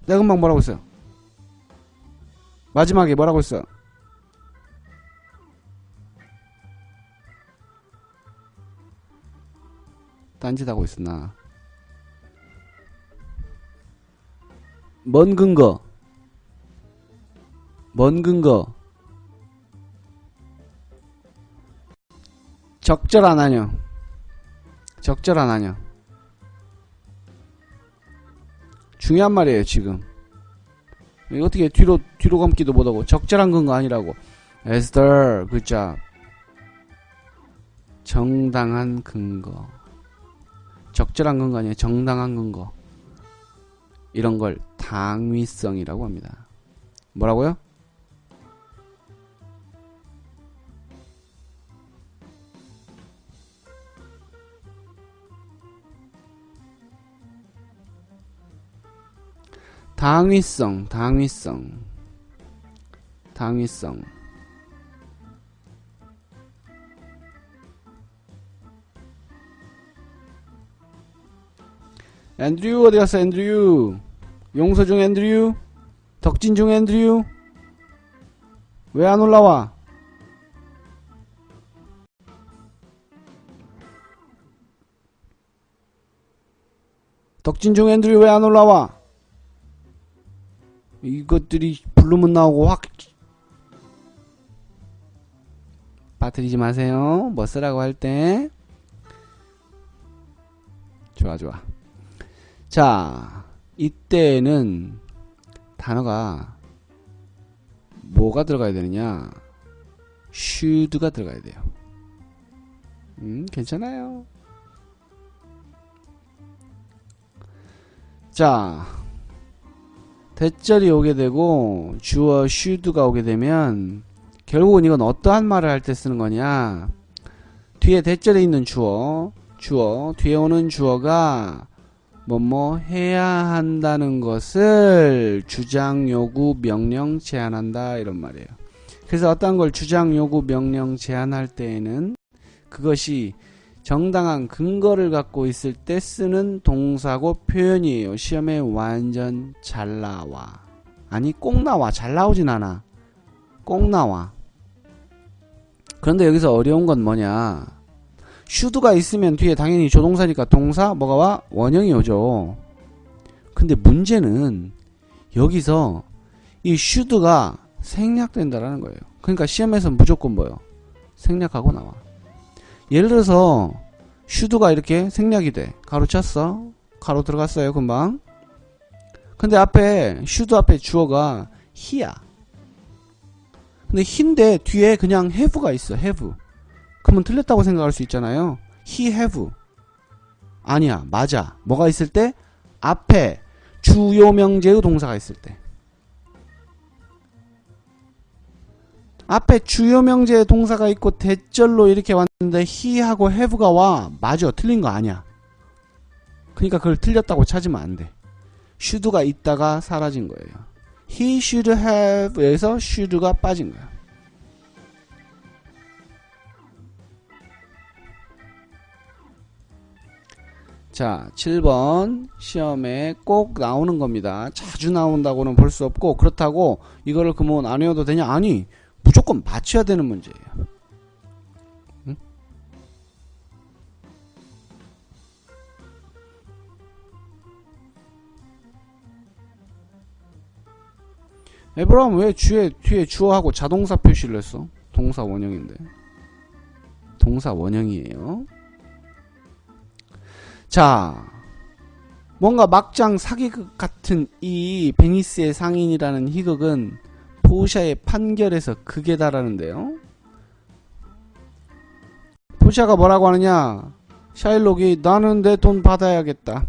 내가 금방 뭐라고 했어요? 마지막에 뭐라고 했어요? 딴짓하고 있었나? 뭔 근거? 뭔 근거? 적절한 아뇨. 적절한 아뇨. 중요한 말이에요 지금. 이거 어떻게 뒤로 감기도 못하고. 적절한 근거 아니라고. Esther, good job. 정당한 근거. 적절한 근거 아니에요. 정당한 근거. 이런 걸 당위성이라고 합니다. 뭐라고요? 당위성. 앤드류 어디 갔어? 앤드류. 용서중 앤드류. 덕진중 앤드류. 왜 안 올라와? 덕진중 앤드류 왜 안 올라와? 이것들이 부르면 나오고 확 빠뜨리지 마세요. 뭐 쓰라고 할 때. 좋아. 자, 이때는 단어가 뭐가 들어가야 되느냐? should가 들어가야 돼요. 괜찮아요. 자, 대절이 오게 되고 주어 should가 오게 되면 결국은 이건 어떠한 말을 할 때 쓰는 거냐? 뒤에 대절에 있는 주어 뒤에 오는 주어가 뭐뭐 해야 한다는 것을 주장, 요구, 명령, 제안한다 이런 말이에요. 그래서 어떤 걸 주장, 요구, 명령, 제안할 때에는 그것이 정당한 근거를 갖고 있을 때 쓰는 동사고 표현이에요. 시험에 완전 잘 나와. 아니 꼭 나와. 잘 나오진 않아. 꼭 나와. 그런데 여기서 어려운 건 뭐냐? should가 있으면 뒤에 당연히 조동사니까 동사 뭐가 와? 원형이 오죠. 근데 문제는 여기서 이 should가 생략된다라는 거예요. 그러니까 시험에서 무조건 뭐요? 생략하고 나와. 예를 들어서 should가 이렇게 생략이 돼. 가로 쳤어. 가로 들어갔어요. 금방. 근데 앞에 should 앞에 주어가 he야. 근데 he인데 뒤에 그냥 have가 있어. have. 그러면 틀렸다고 생각할 수 있잖아요. he have. 아니야. 맞아. 뭐가 있을 때? 앞에 주요 명제의 동사가 있을 때. 앞에 주요 명제의 동사가 있고 대절로 이렇게 왔는데 he하고 have가 와. 맞아. 틀린 거 아니야. 그러니까 그걸 틀렸다고 찾으면 안 돼. should가 있다가 사라진 거예요. he should have에서 should가 빠진 거야. 자, 7번 시험에 꼭 나오는 겁니다. 자주 나온다고는 볼 수 없고 그렇다고 이거를 그러면 안 외워도 되냐? 아니, 무조건 맞춰야 되는 문제예요. 응? 에브라함 왜 뒤에 주어하고 자동사 표시를 했어? 동사 원형인데. 동사 원형이에요. 자, 뭔가 막장 사기극 같은 이 베니스의 상인이라는 희극은 포샤의 판결에서 극에 달하는데요. 포샤가 뭐라고 하느냐? 샤일록이 나는 내 돈 받아야겠다.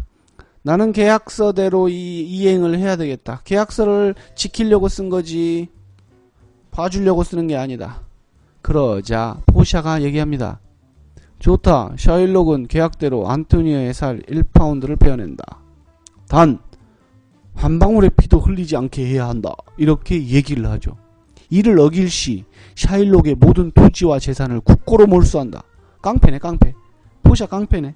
나는 계약서대로 이행을 해야 되겠다. 계약서를 지키려고 쓴 거지 봐주려고 쓰는 게 아니다. 그러자 포샤가 얘기합니다. 좋다. 샤일록은 계약대로 안토니오의 살 1파운드를 베어낸다. 단 한 방울의 피도 흘리지 않게 해야 한다. 이렇게 얘기를 하죠. 이를 어길 시 샤일록의 모든 토지와 재산을 국고로 몰수한다. 깡패네 깡패. 포샤 깡패네.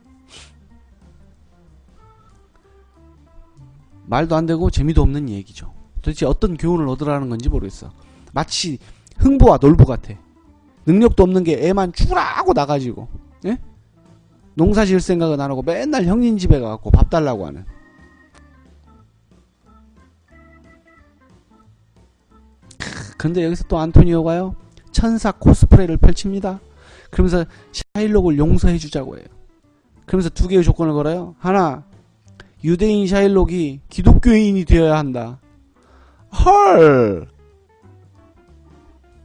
말도 안 되고 재미도 없는 얘기죠. 도대체 어떤 교훈을 얻으라는 건지 모르겠어. 마치 흥부와 놀부 같아. 능력도 없는 게 애만 죽으라고 나가지고, 예? 농사 지을 생각은 안 하고 맨날 형님 집에 가갖고 밥 달라고 하는. 근데 여기서 또 안토니오가요, 천사 코스프레를 펼칩니다. 그러면서 샤일록을 용서해주자고 해요. 그러면서 두 개의 조건을 걸어요. 하나, 유대인 샤일록이 기독교인이 되어야 한다. 헐!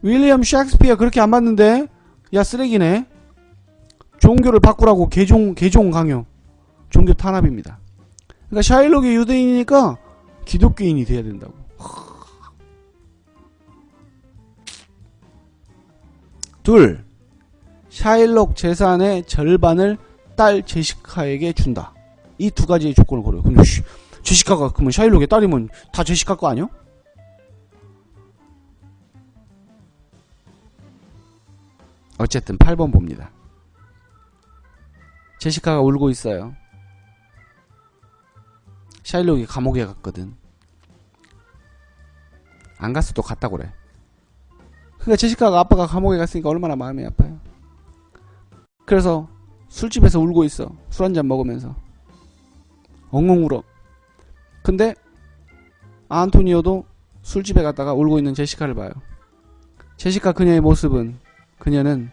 윌리엄 셰익스피어 그렇게 안 봤는데? 야, 쓰레기네. 종교를 바꾸라고 개종 강요. 종교 탄압입니다. 그러니까 샤일록이 유대인이니까 기독교인이 돼야 된다고. 둘, 샤일록 재산의 절반을 딸 제시카에게 준다. 이 두 가지의 조건을 걸어요. 근데 제시카가 그러면 샤일록의 딸이면 다 제시카 거 아니야? 어쨌든 8번 봅니다. 제시카가 울고 있어요. 샤일록이 감옥에 갔거든. 안 갔어도 갔다고 그래. 그러니까 제시카가 아빠가 감옥에 갔으니까 얼마나 마음이 아파요. 그래서 술집에서 울고 있어. 술 한잔 먹으면서 엉엉 울어. 근데 안토니오도 술집에 갔다가 울고 있는 제시카를 봐요. 제시카 그녀의 모습은, 그녀는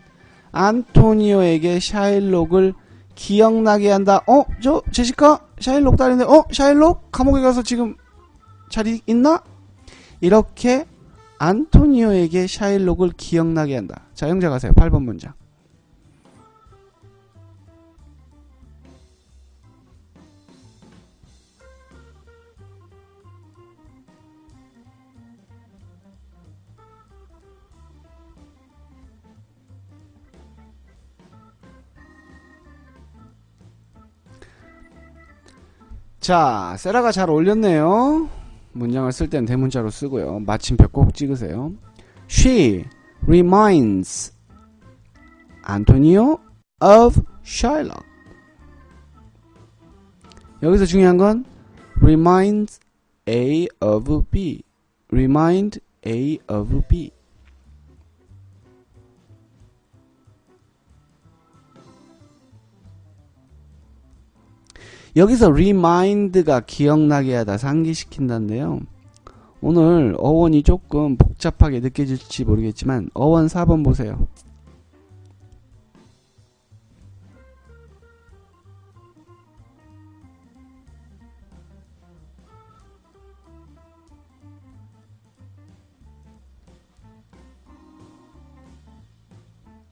안토니오에게 샤일록을 기억나게 한다. 저 제시카 샤일록 딸인데, 샤일록 감옥에 가서 지금 잘 있나? 이렇게 안토니오에게 샤일록을 기억나게 한다. 자, 영작 하세요. 8번 문장. 자, 세라가 잘 올렸네요. 문장을 쓸 땐 대문자로 쓰고요. 마침표 꼭 찍으세요. She reminds Antonio of Shylock. 여기서 중요한 건 reminds A of B. remind A of B. 여기서 remind가 기억나게 하다, 상기시킨다인데요. 오늘 어원이 조금 복잡하게 느껴질지 모르겠지만 어원 4번 보세요.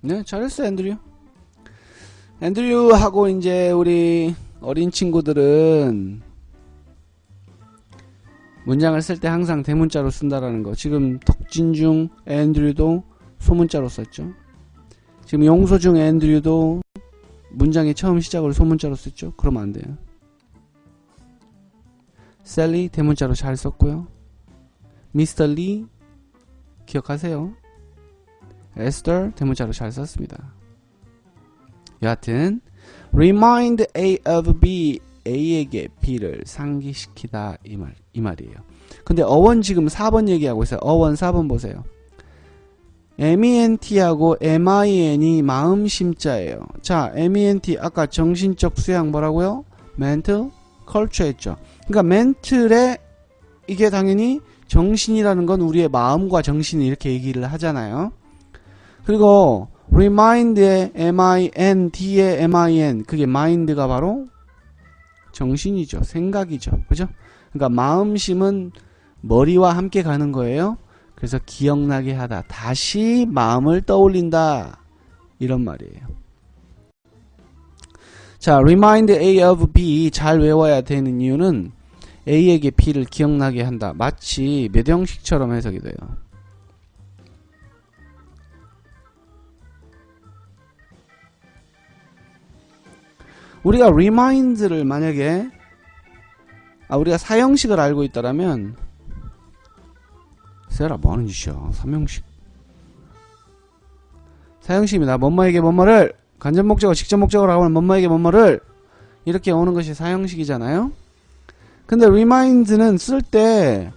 네, 잘했어 앤드류. 앤드류하고 이제 우리 어린 친구들은 문장을 쓸 때 항상 대문자로 쓴다라는 거. 지금 덕진중 앤드류도 소문자로 썼죠. 지금 용서중 앤드류도 문장의 처음 시작을 소문자로 썼죠. 그러면 안 돼요. 셀리 대문자로 잘 썼고요. 미스터 리 기억하세요. 에스더 대문자로 잘 썼습니다. 여하튼 remind A of B, A에게 B를 상기시키다 이 말이에요. 근데 어원 지금 4번 얘기하고 있어요. 어원 4번 보세요. ment하고 min이 마음심자예요. 자, ment 아까 정신적 수양 뭐라고요? mental culture 했죠. 그러니까 mental에 이게 당연히 정신이라는 건 우리의 마음과 정신을 이렇게 얘기를 하잖아요. 그리고 remind의 min, d의 min 그게 mind가 바로 정신이죠. 생각이죠. 그죠? 그러니까 마음심은 머리와 함께 가는 거예요. 그래서 기억나게 하다. 다시 마음을 떠올린다. 이런 말이에요. 자, remind A of B 잘 외워야 되는 이유는 A에게 B를 기억나게 한다. 마치 몇 형식처럼 해석이 돼요. 우리가 remind를 만약에 우리가 사형식을 알고 있다라면 세라 뭐하는 짓이야. 삼형식 사형식입니다. 뭐뭐에게 뭐뭐를 간접 목적어 직접 목적어로 하면 뭐뭐에게 뭐뭐를 이렇게 오는 것이 사형식이잖아요. 근데 remind는 쓸 때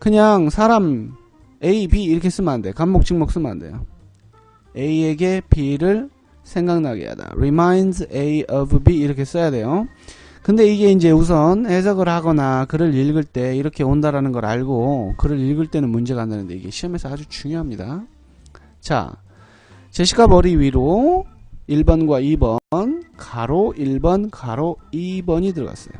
그냥 사람 A, B 이렇게 쓰면 안 돼. 간목 직목 쓰면 안 돼요. A에게 B를 생각나게 하다. reminds A of B 이렇게 써야 돼요. 근데 이게 이제 우선 해석을 하거나 글을 읽을 때 이렇게 온다라는 걸 알고 글을 읽을 때는 문제가 안 되는데 이게 시험에서 아주 중요합니다. 자, 제시카 머리 위로 1번과 2번 가로 1번 가로 2번이 들어갔어요.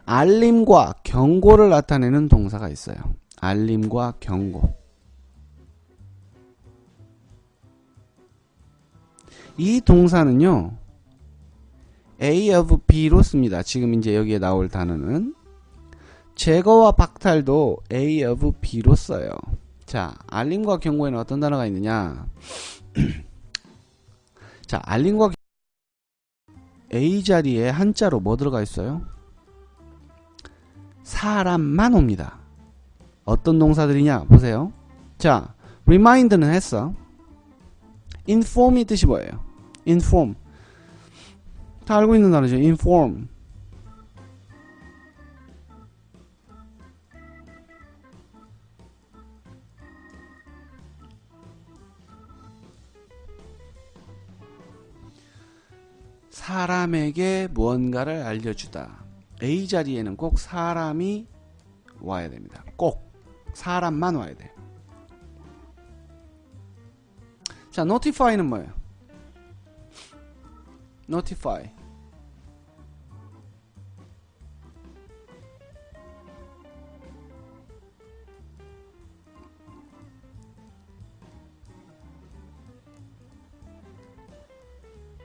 알림과 경고를 나타내는 동사가 있어요. 알림과 경고. 이 동사는요, A of B로 씁니다. 지금 이제 여기에 나올 단어는. 제거와 박탈도 A of B로 써요. 자, 알림과 경고에는 어떤 단어가 있느냐? 자, 알림과 A 자리에 한자로 뭐 들어가 있어요? 사람만 옵니다. 어떤 동사들이냐? 보세요. 자, remind는 했어. inform이 뜻이 뭐예요? inform. 다 알고 있는 단어죠. inform. 사람에게 무언가를 알려주다. A 자리에는 꼭 사람이 와야 됩니다. 꼭 사람만 와야 돼. 자, notify는 뭐예요? notify.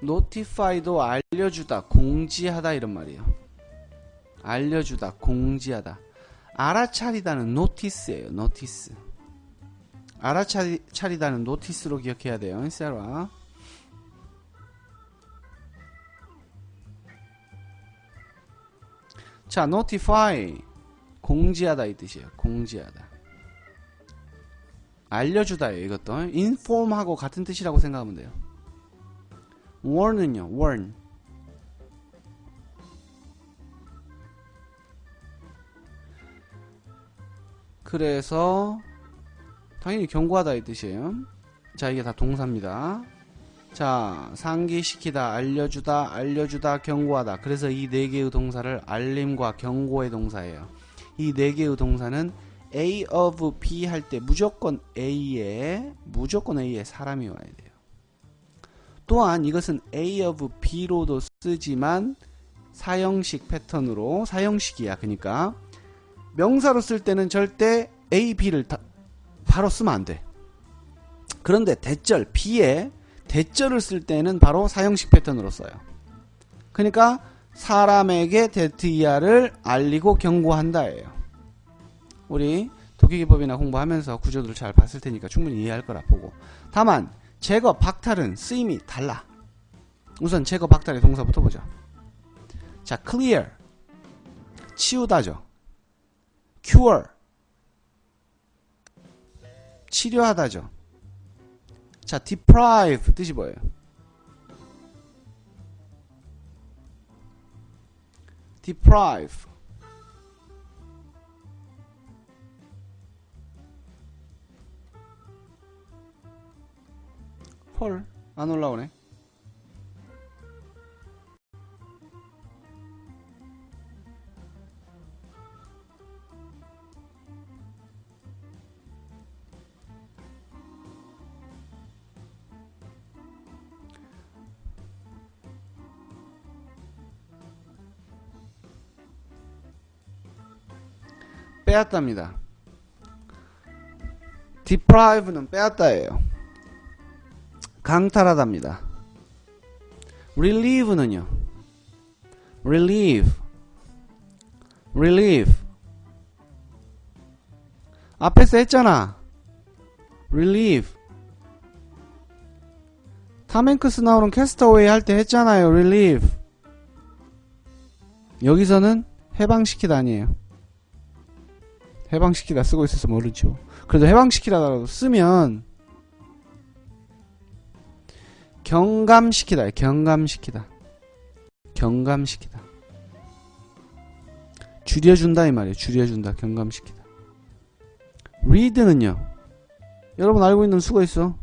notify도 알려주다, 공지하다 이런 말이에요. 알려주다, 공지하다. 알아차리다는 notice예요. notice. 알아차리다는 notice로 기억해야 돼요. 세라. 자, notify 공지하다 이 뜻이에요. 공지하다. 알려주다예요. 이것도 inform하고 같은 뜻이라고 생각하면 돼요. warn은요. warn. 그래서 당연히 경고하다 이 뜻이에요. 자, 이게 다 동사입니다. 자, 상기시키다, 알려주다, 경고하다. 그래서 이 네 개의 동사를 알림과 경고의 동사예요. 이 네 개의 동사는 A of B 할 때 무조건 A에 사람이 와야 돼요. 또한 이것은 A of B로도 쓰지만 사형식 패턴으로, 사형식이야. 그러니까 명사로 쓸 때는 절대 A, B를 바로 쓰면 안 돼. 그런데 대절, B에 대절을 쓸 때는 바로 사형식 패턴으로 써요. 그러니까 사람에게 대트이야를 알리고 경고한다예요. 우리 독일기법이나 공부하면서 구조들을 잘 봤을 테니까 충분히 이해할 거라 보고. 다만 제거, 박탈은 쓰임이 달라. 우선 제거, 박탈의 동사부터 보자. 자, clear 치우다죠. cure 치료하다죠. 자, deprive 뜻이 뭐예요? deprive 헐, 안 올라오네. 빼앗답니다. deprive는 빼앗다예요. 강탈하답니다. relieve는요. relieve. 앞에서 했잖아. relieve. 탐 행크스 나오는 캐스터웨이 할 때 했잖아요. relieve. 여기서는 해방시키다 아니에요. 해방시키다 쓰고 있어서 모르죠. 그래도 해방시키다라도 쓰면 경감시키다. 줄여준다 이 말이에요. 줄여준다. 경감시키다. read는요. 여러분 알고 있는 수가 있어.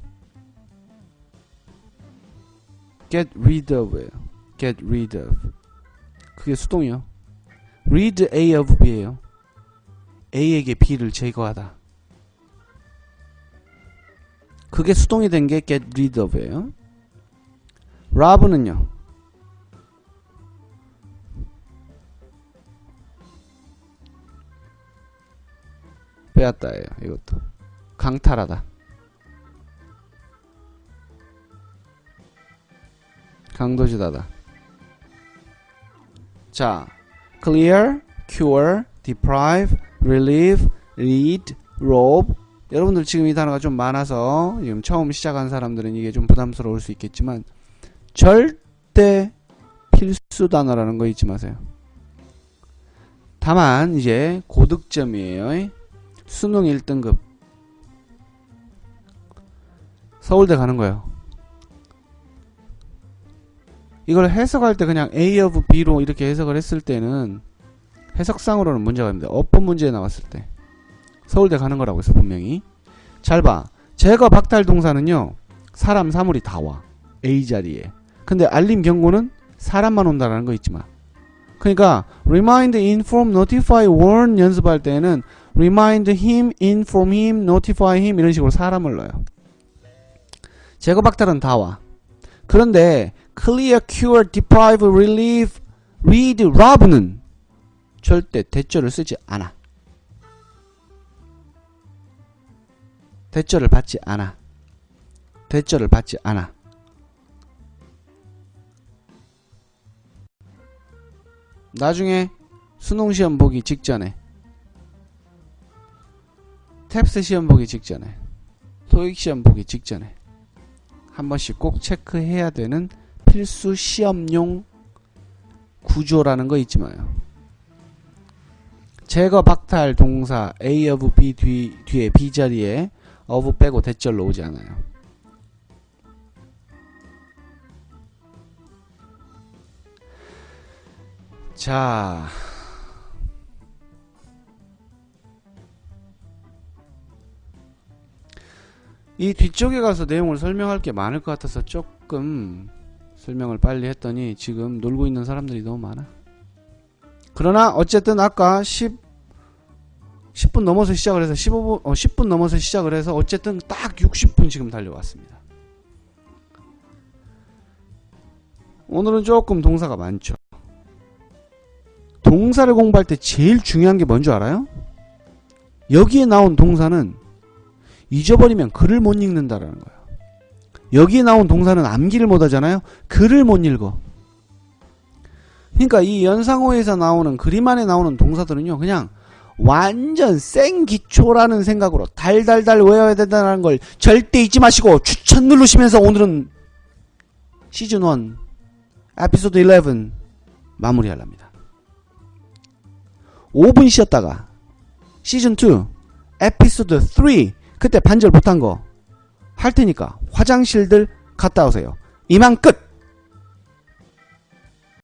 get rid of예요. get rid of. 그게 수동이요. rid A of B예요. A에게 B를 제거하다. 그게 수동이 된 게 get rid of예요. rob는요. 빼앗다예요. 이것도 강탈하다. 강도주다다. 자, clear, cure, deprive, relieve, read, rob. 여러분들 지금 이 단어가 좀 많아서 지금 처음 시작한 사람들은 이게 좀 부담스러울 수 있겠지만 절대 필수 단어라는 거 잊지 마세요. 다만 이제 고득점이에요. 수능 1등급. 서울대 가는 거예요. 이걸 해석할 때 그냥 A of B로 이렇게 해석을 했을 때는 해석상으로는 문제가 됩니다. 어법 문제에 나왔을 때 서울대 가는 거라고 해서 분명히. 잘 봐. 제거 박탈 동사는요. 사람 사물이 다 와. A 자리에. 근데 알림 경고는 사람만 온다라는 거 잊지 마. 그러니까 remind, inform, notify, warn 연습할 때는 remind him, inform him, notify him 이런 식으로 사람을 넣어요. 제거 박탈은 다 와. 그런데 clear, cure, deprive, relieve, read, rob는 절대 대절을 쓰지 않아. 대절을 받지 않아. 대절을 받지 않아. 나중에 수능시험 보기 직전에, 탭스 시험 보기 직전에, 토익 시험 보기 직전에 한 번씩 꼭 체크해야 되는 필수 시험용 구조라는 거 잊지 마요. 제거 박탈 동사 A of B 뒤에 B 자리에 of 빼고 대절로 오지 않아요. 자, 이 뒤쪽에 가서 내용을 설명할 게 많을 것 같아서 조금 설명을 빨리 했더니 지금 놀고 있는 사람들이 너무 많아. 그러나 어쨌든 아까 10분 넘어서 시작을 해서 10분 넘어서 시작을 해서 어쨌든 딱 60분 지금 달려왔습니다. 오늘은 조금 동사가 많죠. 동사를 공부할 때 제일 중요한 게 뭔 줄 알아요? 여기에 나온 동사는 잊어버리면 글을 못 읽는다라는 거예요. 여기에 나온 동사는 암기를 못 하잖아요. 글을 못 읽어. 그러니까 이 연상호에서 나오는 그림 안에 나오는 동사들은요. 그냥 완전 생기초라는 생각으로 달달달 외워야 된다는 걸 절대 잊지 마시고 추천 누르시면서 오늘은 시즌 1 에피소드 11 마무리하랍니다. 5분 쉬었다가 시즌 2 에피소드 3 그때 반절 못한 거 할 테니까 화장실들 갔다 오세요. 이만 끝!